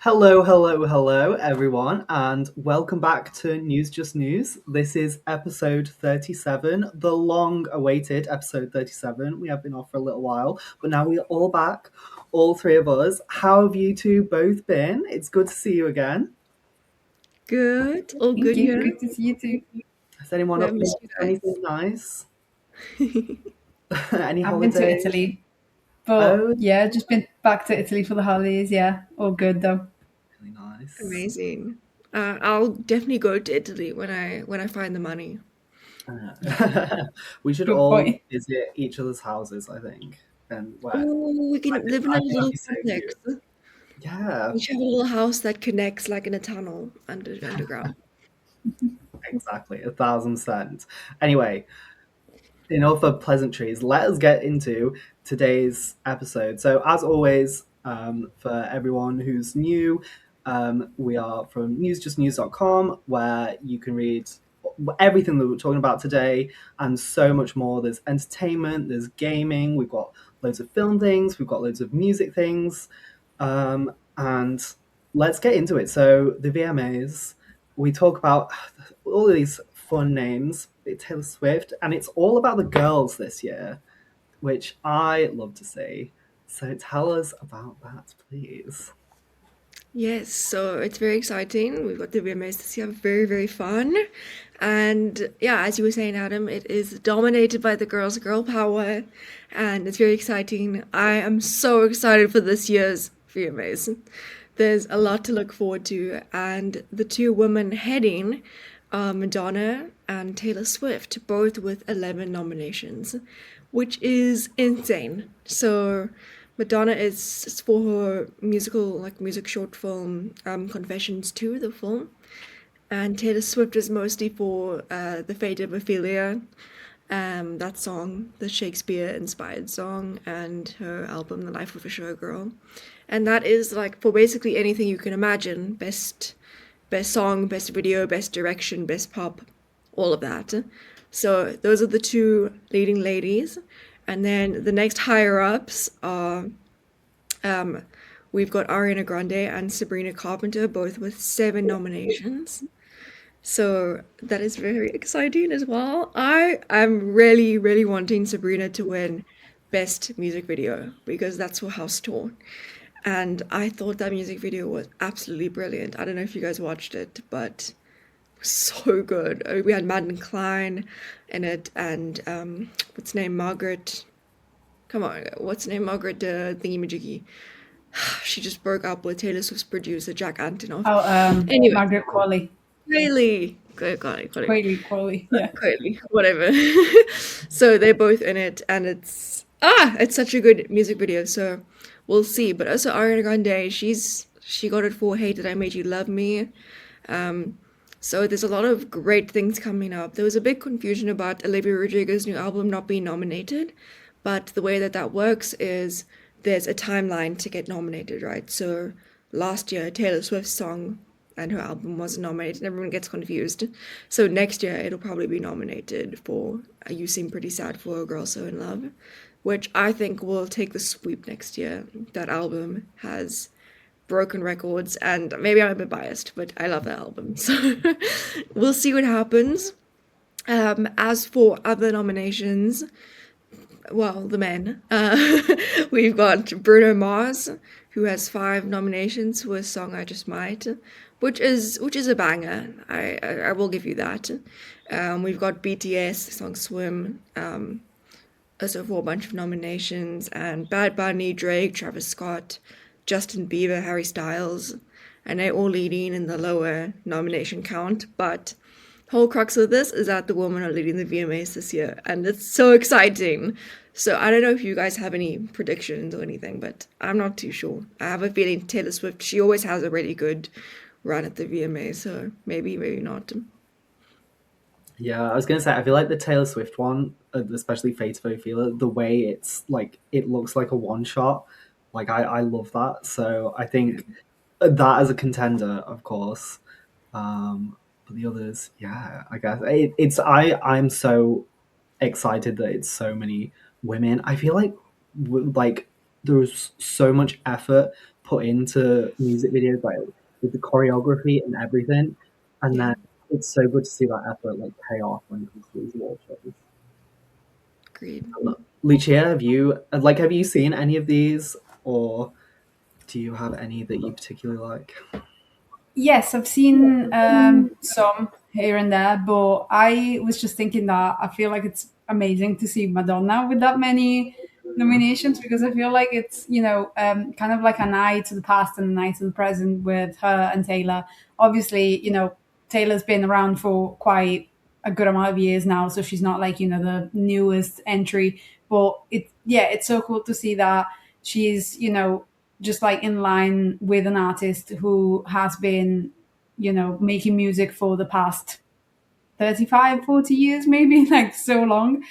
Hello, everyone, and welcome back to News Just News. This is episode 37, the long awaited episode 37. We have been off for a little while, but now we're all back, all three of us. How have you two both been? It's good to see you again. Good. All Thank good you. here. Good to see you too. Has anyone Yeah, up miss to you guys. anything nice? Any I've been to holidays? Italy, but Oh, yeah, just been back to Italy for the holidays. Yeah, all good though. really nice. Amazing. I'll definitely go to Italy when I find the money. We should Good all point. visit each other's houses, I think. And Oh, we can live in I a think that'd little be so complex. cute. Yeah, We should have a little house that connects like in a tunnel underground. exactly, 1,000%. Anyway, enough of pleasantries. Let us get into today's episode. So, as always, for everyone who's new, we are from newsjustnews.com, where you can read everything that we're talking about today and so much more. There's entertainment, there's gaming, we've got loads of film things, we've got loads of music things, and let's get into it. So, the VMAs, we talk about all of these fun names, Taylor Swift, and it's all about the girls this year, which I love to see. So tell us about that, please. Yes, so it's very exciting. We've got the VMAs this year, very, very fun. And yeah, as you were saying, Adam, it is dominated by the girls, girl power, and it's very exciting. I am so excited for this year's VMAs. There's a lot to look forward to, and the two women heading are Madonna and Taylor Swift, both with 11 nominations, which is insane. So Madonna is for her musical, like music short film, Confessions 2, the film. And Taylor Swift is mostly for The Fate of Ophelia, that song, the Shakespeare-inspired song, and her album, The Life of a Showgirl. And that is like for basically anything you can imagine, best song, best video, best direction, best pop, all of that. So those are the two leading ladies. And then the next higher ups are we've got Ariana Grande and Sabrina Carpenter, both with 7 nominations. So that is very exciting as well. I am really, really wanting Sabrina to win Best Music Video because that's for House Tour. And I thought that music video was absolutely brilliant. I don't know if you guys watched it, but so good. We had Madeline Klein in it, and what's her name, Margaret. Come on, what's her name, Margaret Thingy-majiggy. She just broke up with Taylor Swift's producer Jack Antonoff. Oh, Anyway, Margaret Qualley. really, got it. Qualley. Yeah. Quayle, whatever. So they're both in it, and it's such a good music video. So we'll see. But also Ariana Grande, she got it for "Hey, Did I Made You Love Me." So there's a lot of great things coming up. There was a big confusion about Olivia Rodrigo's new album not being nominated, but the way that that works is there's a timeline to get nominated, right? So last year, Taylor Swift's song and her album wasn't nominated, and everyone gets confused. So next year, it'll probably be nominated for You Seem Pretty Sad for a Girl So in Love, which I think will take the sweep next year. That album has broken records, and maybe I'm a bit biased, but I love that album. So we'll see what happens. As for other nominations, well, the men, we've got Bruno Mars, who has 5 nominations for his song "I Just Might," which is a banger. I will give you that. We've got BTS, the song "Swim," also for a bunch of nominations, and Bad Bunny, Drake, Travis Scott, Justin Bieber, Harry Styles, and they're all leading in the lower nomination count. But whole crux of this is that the women are leading the VMAs this year, and it's so exciting. So I don't know if you guys have any predictions or anything, but I'm not too sure. I have a feeling Taylor Swift, she always has a really good run at the VMA, so maybe not. Yeah, I was gonna say I feel like the Taylor Swift one, especially Fate of Ophelia, the way it's like it looks like a one shot. Like I love that. So I think that as a contender, of course. But the others, yeah, I guess I'm so excited that it's so many women. I feel like like there was so much effort put into music videos, like with the choreography and everything. And Yeah, then it's so good to see that effort like pay off when it comes to these award shows. agreed. Lucia, have you seen any of these, or do you have any that you particularly like? Yes, I've seen some here and there, but I was just thinking that I feel like it's amazing to see Madonna with that many nominations, because I feel like it's, kind of like an eye to the past and an eye to the present with her and Taylor. Obviously, Taylor's been around for quite a good amount of years now, so she's not like, the newest entry. But it's so cool to see that she's, just like in line with an artist who has been, making music for the past 35, 40 years, maybe, like so long.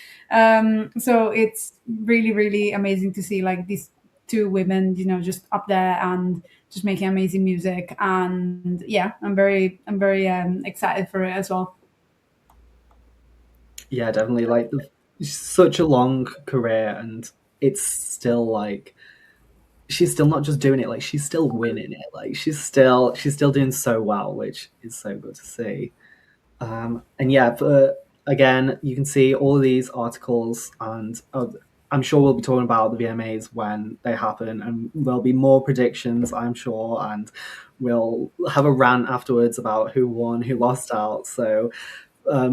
So it's really, really amazing to see like these two women, just up there and just making amazing music. And yeah, I'm very excited for it as well. Yeah, definitely. Like such a long career, and it's still like she's still not just doing it, like she's still winning it. Like she's still doing so well, which is so good to see. And yeah, again, you can see all of these articles, and I'm sure we'll be talking about the VMAs when they happen, and there'll be more predictions, I'm sure, and we'll have a rant afterwards about who won, who lost out. So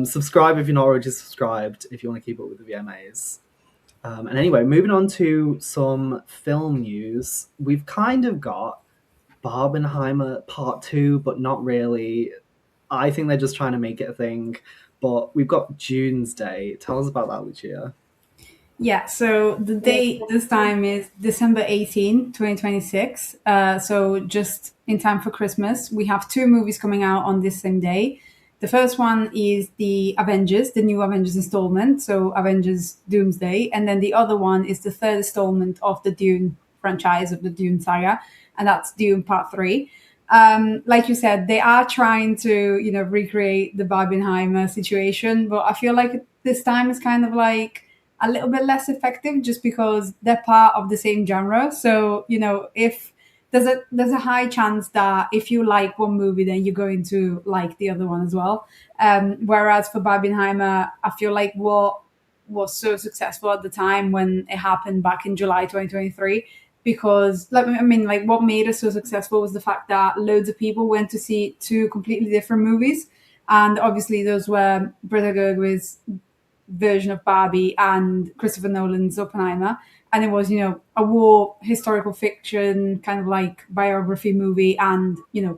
subscribe if you're not already subscribed if you want to keep up with the VMAs. And anyway, moving on to some film news, we've kind of got Barbenheimer Part 2, but not really. I think they're just trying to make it a thing. But we've got Dunesday. Tell us about that, Lucia. Yeah, so the date this time is December 18, 2026. So just in time for Christmas. We have two movies coming out on this same day. The first one is the Avengers, the new Avengers installment, so Avengers Doomsday. And then the other one is the third installment of the Dune franchise, of the Dune saga, and that's Dune Part 3. Like you said, they are trying to, recreate the Barbenheimer situation, but I feel like this time is kind of like a little bit less effective just because they're part of the same genre. So, if there's a high chance that if you like one movie, then you're going to like the other one as well. Whereas for Barbenheimer, I feel like what was so successful at the time when it happened back in July 2023, because like what made it so successful was the fact that loads of people went to see two completely different movies, and obviously those were Greta Gerwig's version of Barbie and Christopher Nolan's Oppenheimer. And it was, a war historical fiction kind of like biography movie and,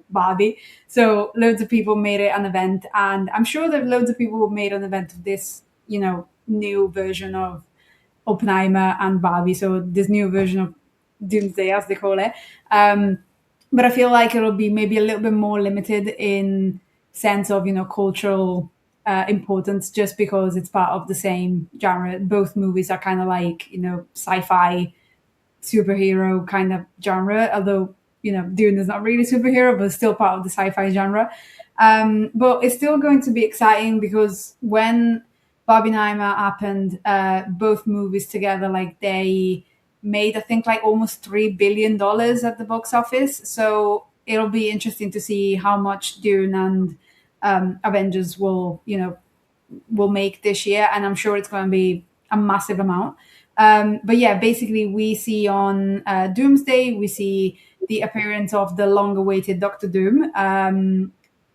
Barbie. So loads of people made it an event. And I'm sure that loads of people made an event of this, new version of Oppenheimer and Barbie. So this new version of Doomsday, as they call it. But I feel like it'll be maybe a little bit more limited in sense of cultural importance, just because it's part of the same genre. Both movies are kind of like sci-fi superhero kind of genre, although Dune is not really superhero, but it's still part of the sci-fi genre. But it's still going to be exciting because when Barbenheimer happened, both movies together, like they made I think like almost $3 billion at the box office. So it'll be interesting to see how much Dune and Avengers will make this year, and I'm sure it's going to be a massive amount. But yeah, basically, we see on Doomsday, we see the appearance of the long-awaited Doctor Doom, and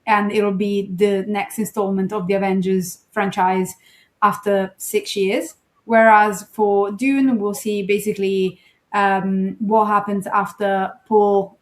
it'll be the next installment of the Avengers franchise after 6 years. Whereas for Dune, we'll see basically what happens after Paul,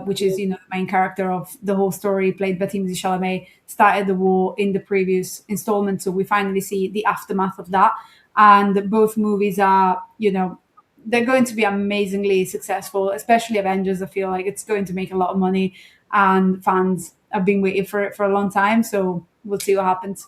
which is the main character of the whole story, played by Timothée Chalamet, started the war in the previous installment. So we finally see the aftermath of that, and both movies are they're going to be amazingly successful, especially Avengers. I feel like it's going to make a lot of money, and fans have been waiting for it for a long time. So we'll see what happens.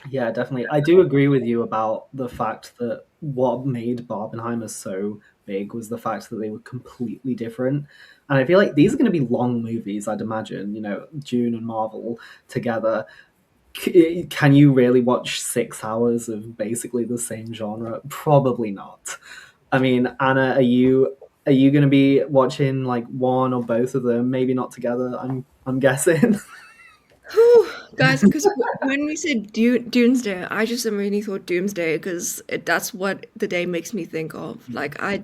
Yeah, definitely. I do agree with you about the fact that what made Barbenheimer so big was the fact that they were completely different. And I feel like these are going to be long movies, I'd imagine, Dune and Marvel together. Can you really watch 6 hours of basically the same genre? Probably not. I mean, Anna, Are you going to be watching like one or both of them? Maybe not together. I'm guessing. Whew, guys, because when we said Doomsday, I just immediately thought Doomsday because that's what the day makes me think of. Like, my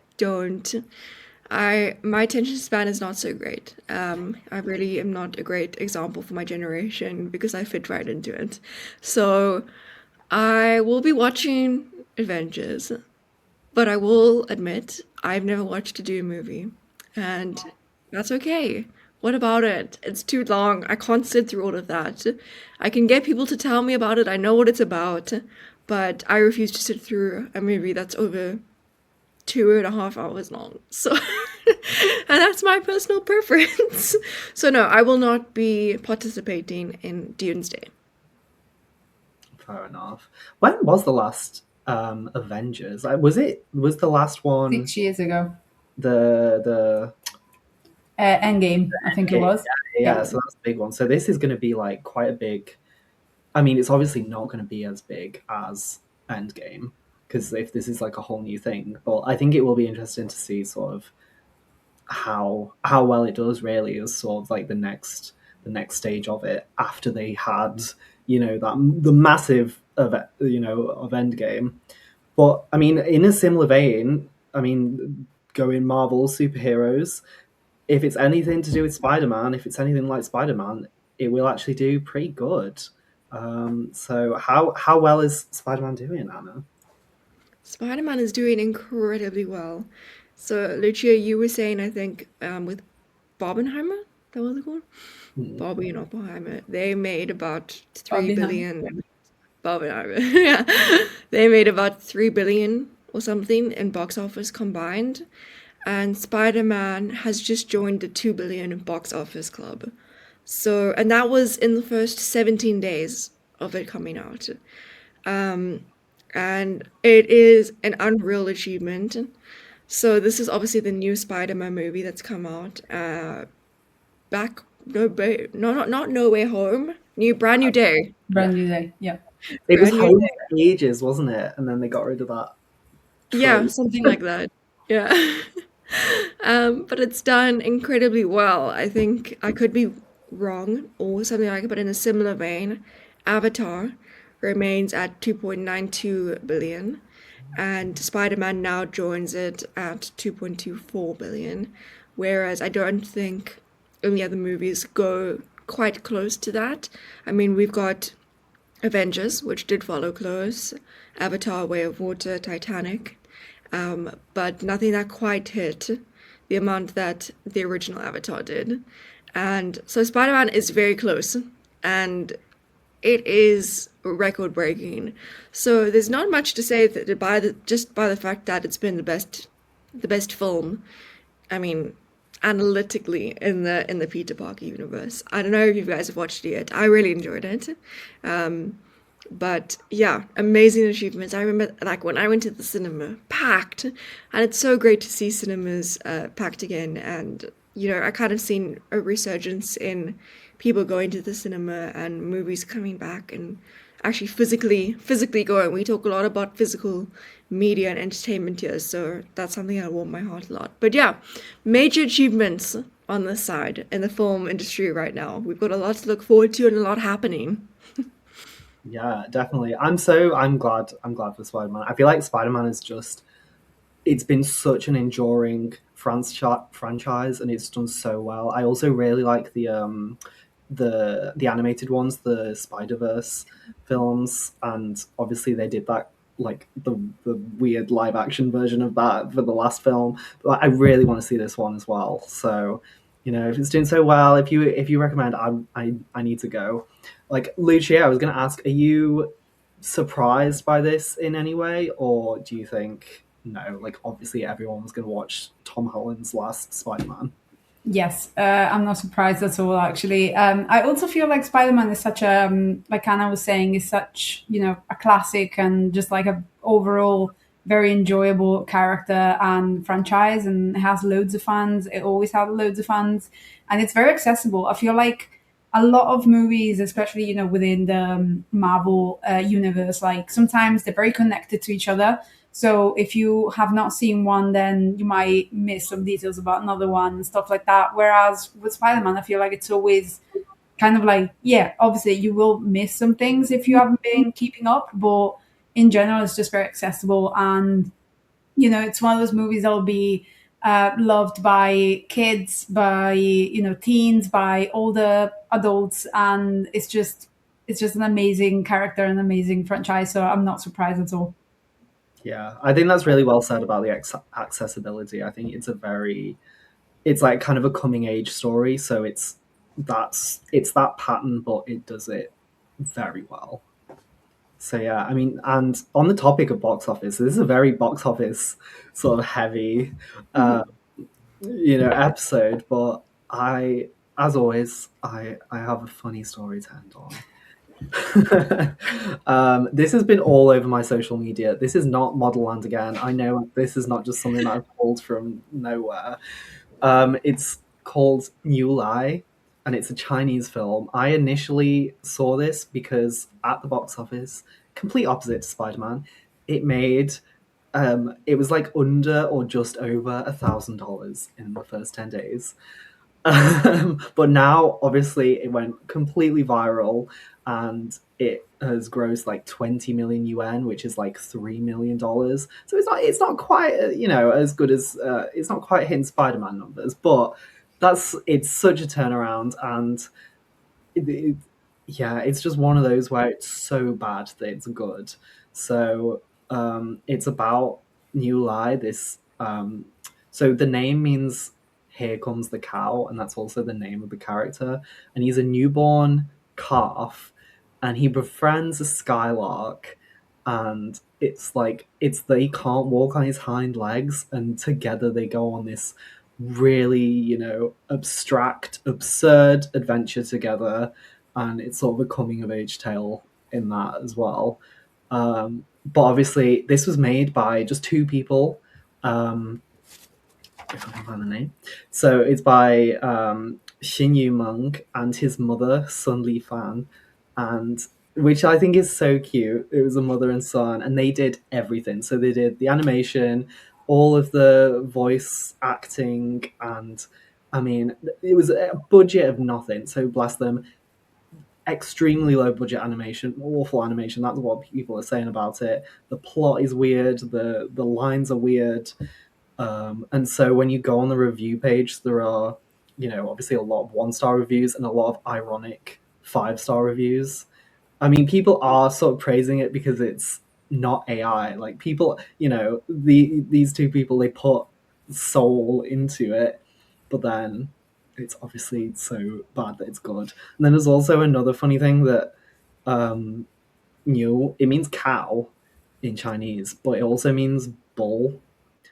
attention span is not so great. I really am not a great example for my generation because I fit right into it. So I will be watching Avengers, but I will admit I've never watched a Dune movie, and that's okay. What about it? It's too long. I can't sit through all of that. I can get people to tell me about it. I know what it's about, but I refuse to sit through a movie that's over 2.5 hours long. So, and that's my personal preference. So no, I will not be participating in Doomsday. Fair enough. When was the last Avengers? Was the last one 6 years ago. the Endgame, I think it was. yeah, so that's a big one. So this is going to be like quite a big. I mean, it's obviously not going to be as big as Endgame because if this is like a whole new thing, but I think it will be interesting to see sort of how well it does really as sort of like the next stage of it after they had the massive of Endgame. But I mean, in a similar vein, I mean, going Marvel superheroes, if it's anything to do with Spider-Man, if it's anything like Spider-Man, it will actually do pretty good. So how well is Spider-Man doing, Anna? Spider-Man is doing incredibly well. So, Lucia, you were saying, I think, with Barbenheimer, that was it called? Barbie and Oppenheimer. They made about 3 billion. Barbenheimer, yeah. They made about 3 billion or something in box office combined. And Spider-Man has just joined the 2 billion box office club. So, and that was in the first 17 days of it coming out. And it is an unreal achievement. So this is obviously the new Spider-Man movie that's come out. Not No Way Home. Brand new day. Brand new day, yeah. It was home for ages, wasn't it? And then they got rid of that. Yeah, something like that. Yeah. But it's done incredibly well. I think I could be wrong or something like it, but in a similar vein, Avatar remains at 2.92 billion, and Spider-Man now joins it at 2.24 billion, whereas I don't think any other movies go quite close to that. I mean, we've got Avengers, which did follow close, Avatar, Way of Water, Titanic, but nothing that quite hit the amount that the original Avatar did. And so Spider-Man is very close, and it is record breaking. So there's not much to say that just by the fact that it's been the best film. I mean, analytically in the Peter Parker universe. I don't know if you guys have watched it yet. I really enjoyed it. But yeah, amazing achievements. I remember like when I went to the cinema, packed, and it's so great to see cinemas packed again. And I kind of seen a resurgence in people going to the cinema and movies coming back and actually physically going. We talk a lot about physical media and entertainment here, so that's something that warmed my heart a lot. But yeah, major achievements on this side in the film industry right now. We've got a lot to look forward to and a lot happening. Yeah, definitely. I'm glad for Spider-Man. I feel like Spider-Man is it's been such an enduring franchise and it's done so well. I also really like the animated ones, the Spider-Verse films, and obviously they did that like the weird live action version of that for the last film. But I really want to see this one as well. So, if it's doing so well, if you recommend, I need to go. Like Lucia, I was going to ask, are you surprised by this in any way, or do you think no? Like obviously everyone was going to watch Tom Holland's last Spider-Man. Yes, I'm not surprised at all, actually. I also feel like Spider-Man is such a, like Anna was saying, is such, a classic and just like a overall very enjoyable character and franchise, and it has loads of fans. It always had loads of fans, and it's very accessible. I feel like a lot of movies, especially, within the Marvel universe, like sometimes they're very connected to each other, So if you have not seen one, then you might miss some details about another one and stuff like that. Whereas with Spider-Man, I feel like it's always kind of like, yeah, obviously you will miss some things if you haven't been keeping up, but in general, it's just very accessible. And, it's one of those movies that will be loved by kids, by, teens, by older adults. And it's just an amazing character, an amazing franchise. So I'm not surprised at all. Yeah, I think that's really well said about the accessibility. I think it's like kind of a coming age story, so it's that pattern, but it does it very well. So yeah, I mean, and on the topic of box office, this is a very box office sort of heavy, uh, episode. But as always, I have a funny story to end on. This has been all over my social media. This is not Model Land again. I know this is not just something that I've pulled from nowhere. It's called Niu Lai, and it's a Chinese film. I initially saw this because at the box office, complete opposite to Spider-Man, it made it was like under or just over $1,000 in the first 10 days. But now, obviously, it went completely viral, and it has grossed like 20 million yuan, which is like $3 million. So it's not quite as good as it's not quite hitting Spider-Man numbers, but it's such a turnaround, and it, yeah, it's just one of those where it's so bad that it's good. So it's about Niu Lai. So the name means "here comes the cow," and that's also the name of the character. And he's a newborn calf, and he befriends a skylark, and he can't walk on his hind legs, and together they go on this really abstract, absurd adventure together, and it's sort of a coming of age tale in that as well. But obviously, this was made by just two people. If I can find the name. So it's by Xin Yu Meng and his mother, Sun Li Fan, and which I think is so cute. It was a mother and son, and they did everything. So they did the animation, all of the voice acting, and I mean, it was a budget of nothing. So bless them. Extremely low budget animation, awful animation. That's what people are saying about it. The plot is weird. The lines are weird. And so when you go on the review page, there are, obviously a lot of 1-star reviews and a lot of ironic 5-star reviews. I mean, people are sort of praising it because it's not AI. Like people, these two people, they put soul into it, but then it's obviously so bad that it's good. And then there's also another funny thing that it means cow in Chinese, but it also means bull.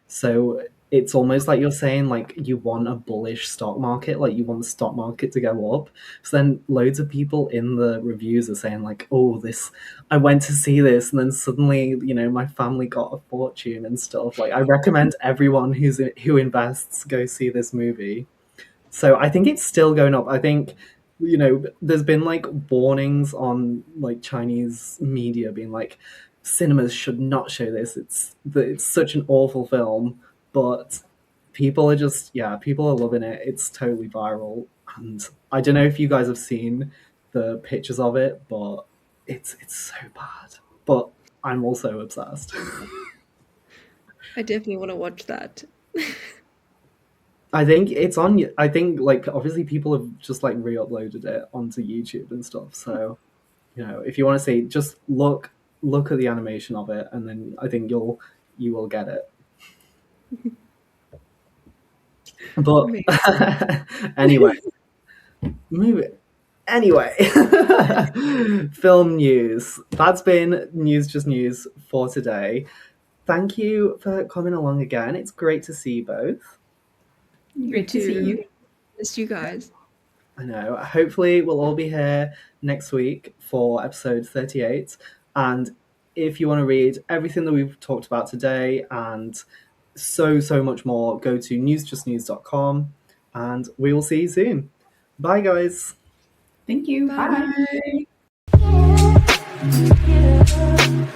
So it's almost like you're saying like you want a bullish stock market, like you want the stock market to go up. So then loads of people in the reviews are saying like, oh, I went to see this, and then suddenly, my family got a fortune and stuff. Like I recommend everyone who invests go see this movie. So I think it's still going up. I think, there's been like warnings on like Chinese media being like, cinemas should not show this. It's such an awful film, but people are loving it. It's totally viral, and I don't know if you guys have seen the pictures of it, but it's so bad. But I'm also obsessed. I definitely want to watch that. I think it's on. I think like obviously people have just like re-uploaded it onto YouTube and stuff. So if you want to see, just look at the animation of it, and then I think you will get it. But anyway, Anyway, film news. That's been News Just News for today. Thank you for coming along again. It's great to see you both. Great to see you. Missed you guys. I know. Hopefully, we'll all be here next week for episode 38. And if you want to read everything that we've talked about today and so much more, go to newsjustnews.com, and we will see you soon. Bye, guys. Thank you. Bye. Bye.